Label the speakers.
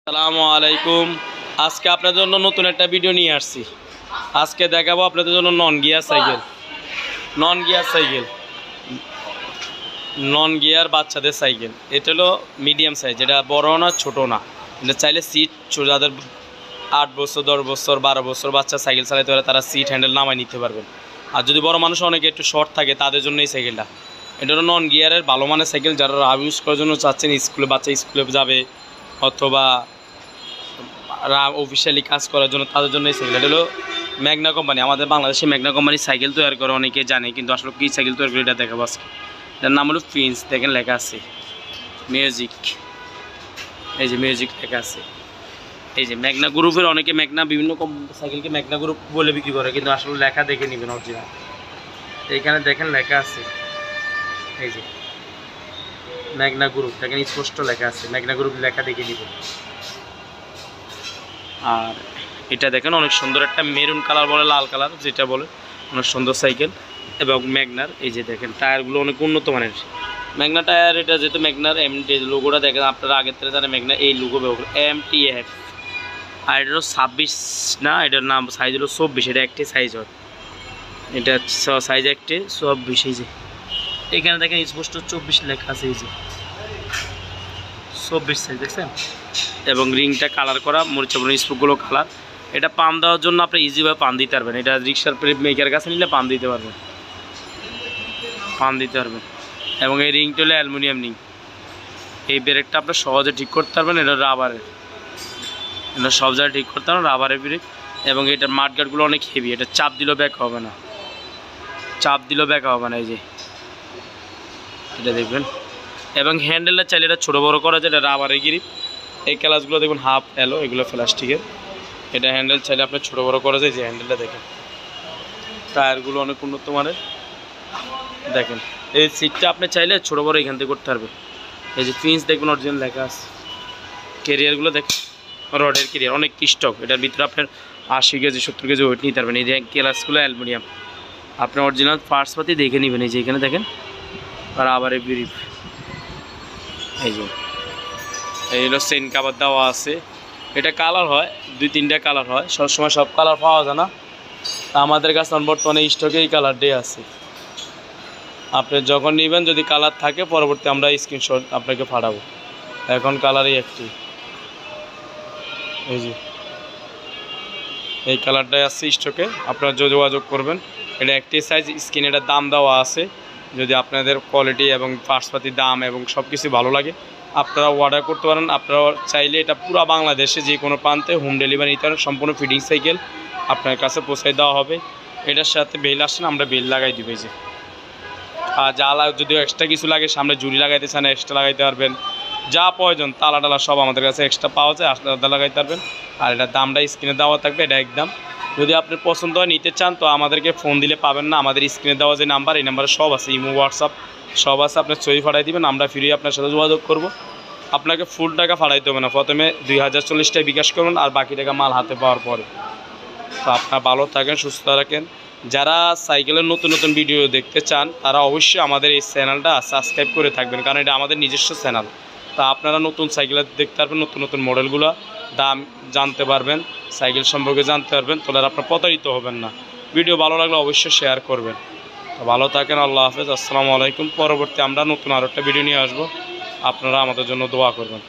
Speaker 1: আসসালামু আলাইকুম। আজকে আপনাদের জন্য নতুন একটা ভিডিও নিয়ে আসছি। আজকে দেখাবো আপনাদের জন্য নন গিয়ার বাচ্চাদের সাইকেল। এটা হলো মিডিয়াম সাইজ, এটা বড় না ছোট না। এটা চাইলে সিট যাদের 8 বছর 10 বছর 12 বছর বাচ্চা সাইকেল চালাতে পারে তারা সিট হ্যান্ডেল নামায় নিতে পারবেন। আর যদি বড় মানুষ অনেকে একটু শর্ট থাকে তাদের জন্য এই সাইকেলটা। এটা হলো নন গিয়ারের ভালো মানের সাইকেল। যারা ইউজ করার জন্য চাচ্ছেন, বাচ্চা স্কুলে যাবে অথবা অফিসিয়ালি কাজ করার জন্য, তাদের জন্য এই সাইকেল। এটা হলো ম্যাগনা কোম্পানি। আমাদের বাংলাদেশে ম্যাগনা কোম্পানির সাইকেল তৈরি করে অনেকে জানে, কিন্তু আসলে কী সাইকেল তৈরি করে এটা দেখাবো আজকে। এটার নাম হলো প্রিন্স। দেখেন লেখা আছে মিউজিক, এই যে মিউজিক লেখা আছে। এই যে ম্যাগনা গ্রুপের, অনেকে ম্যাগনা বিভিন্ন সাইকেলকে ম্যাগনা গ্রুপ বলে বিক্রি করে, কিন্তু আসলে লেখা দেখে নেবেন অরিজিনাল। এইখানে দেখেন লেখা আছে, এই যে ম্যাগনা গ্রুপ, দেখেন স্পষ্ট লেখা আছে ম্যাগনা গ্রুপ, লেখা দেখে নেবেন। আর এটা দেখেন অনেক সুন্দর একটা মেরুন কালার বলে, লাল কালার যেটা বলে, অনেক সুন্দর সাইকেল। এবং ম্যাগনার এই যে দেখেন টায়ারগুলো অনেক উন্নত মানের ম্যাগনা টায়ার। এটা যেহেতু ম্যাগনার এমটি লোগোটা দেখেন, আপনারা আগের থেকে জানেন ম্যাগনা এই লোগো ব্যবহার করে MTF। আর এটা হলো 26 না, এটার নাম সাইজ হলো 24। এটা একটি সাইজ হয়, এটা সাইজ একটি 24। এই যে এখানে দেখেন স্পষ্ট 24 লেখা আছে, এই যে 24 সাইজ দেখছেন। এবং রিংটা কালার করা, মরিচা স্পুকগুলো কালার। এটা পাম্প দেওয়ার জন্য আপনি ইজিভাবে পাম্প দিতে পারবেন। এটা রিক্সার মেকার কাছে নিলে পাম্প দিতে পারবেন, এবং এই রিংটা হলো অ্যালুমিনিয়াম রিং। এই ব্রেকটা আপনি সহজে ঠিক করতে পারবেন। এটা রাবারের, এটা সব জায়গায় ঠিক করতে পারবেন, রাবারের ব্রেক। এবং এটার মাঠগার্ডগুলো অনেক হেভি, এটা চাপ দিলেও ব্যাকা হবে না, এই যে এটা দেখবেন। এবং হ্যান্ডেলটা চাইলে এটা ছোটো বড়ো করা যায়, এটা রাবারের গ্রিপ। এই ক্লাসগুলো দেখুন হাফ এলো, এগুলো প্লাস্টিকের। এটা হ্যান্ডেল চাইলে আপনার ছোটো বড়ো করা যায়। যে হ্যান্ডেলটা দেখেন, টায়ারগুলো অনেক উন্নত মানের। দেখেন এই সিটটা আপনি চাইলে ছোটো বড়ো এখান থেকে করতে পারবেন। এই যে প্রিন্স দেখবেন অরিজিনাল লেখা আছে। ক্যারিয়ারগুলো দেখেন রডের ক্যারিয়ার, অনেক স্টক। এটার ভিতরে আপনার 80 কেজি 70 কেজি ওয়েট নিতে পারবেন। এই যে ক্লাসগুলো অ্যালুমিনিয়াম, আপনি অরিজিনাল পার্টস পাতি দেখে নেবেন। এই যে এখানে দেখেন, আর আবার এই ব্রিফ, এই যে এই হলো চেইন কাভার দেওয়া আছে। এটা কালার হয় 2-3টা কালার হয়, সবসময় সব কালার পাওয়া যায় না। আমাদের কাছে বর্তমানে স্টকে এই কালারটাই আছে। আপনি যখন নেবেন, যদি কালার থাকে পরবর্তী আমরা স্ক্রিনশট আপনাকে পাঠাবো। এখন কালারই একটি, এই যে এই কালারটাই আছে স্টকে, আপনারা যোগাযোগ করবেন। এটা একটি সাইজ, স্ক্রিনে এটার দাম দেওয়া আছে। যদি আপনাদের কোয়ালিটি এবং পার্টসপাতির দাম এবং সব কিছু ভালো লাগে, আপনারা অর্ডার করতে পারেন। আপনারা চাইলে এটা পুরো বাংলাদেশে যে কোনো প্রান্তে হোম ডেলিভারি নিতে পারেন। সম্পূর্ণ ফিটিং সাইকেল আপনার কাছে পৌঁছায় দেওয়া হবে। এটার সাথে বেল আসেন, আমরা বেল লাগাই দিব। এই যে আর যা যদি এক্সট্রা কিছু লাগে, সামনে জুড়ি লাগাইতে চান এক্সট্রা লাগাইতে পারবেন। যা প্রয়োজন তালা টালা সব আমাদের কাছে এক্সট্রা পাওয়া যায়, আলাদা লাগাইতে পারবেন। আর এটার দামটা স্ক্রিনে দেওয়া থাকবে, এটা একদম। যদি আপনার পছন্দ হয় নিতে চান, তো আমাদেরকে ফোন দিলে পাবেন না। আমাদের স্ক্রিনে দেওয়া যে নাম্বার, এই নাম্বারে সব আছে, ইমো হোয়াটসঅ্যাপ সব আছে। আপনার ছবি পাঠাই দিবেন, আমরা ফ্রি আপনার সাথে যোগাযোগ করব। আপনাকে ফুল টাকা পাঠাইতে হবে না, প্রথমে 2040 টাকা বিকাশ করবেন, আর বাকি টাকা মাল হাতে পাওয়ার পরে। তো আপনারা ভালো থাকেন, সুস্থ রাখেন। যারা সাইকেলের নতুন নতুন ভিডিও দেখতে চান, তারা অবশ্যই আমাদের এই চ্যানেলটা সাবস্ক্রাইব করে থাকবেন, কারণ এটা আমাদের নিজস্ব চ্যানেল। তা আপনারা নতুন সাইকেল দেখতে পারবেন, নতুন নতুন মডেলগুলো দাম জানতে পারবেন, সাইকেল সম্পর্কে জানতে পারবেন। তাহলে আপনারা প্রতারিত হবেন না। ভিডিও ভালো লাগলে অবশ্যই শেয়ার করবেন। তো ভালো থাকেন, আল্লাহ হাফেজ, আসসালামু আলাইকুম। পরবর্তী আমরা নতুন আরও একটা ভিডিও নিয়ে আসবো, আপনারা আমাদের জন্য দোয়া করবেন।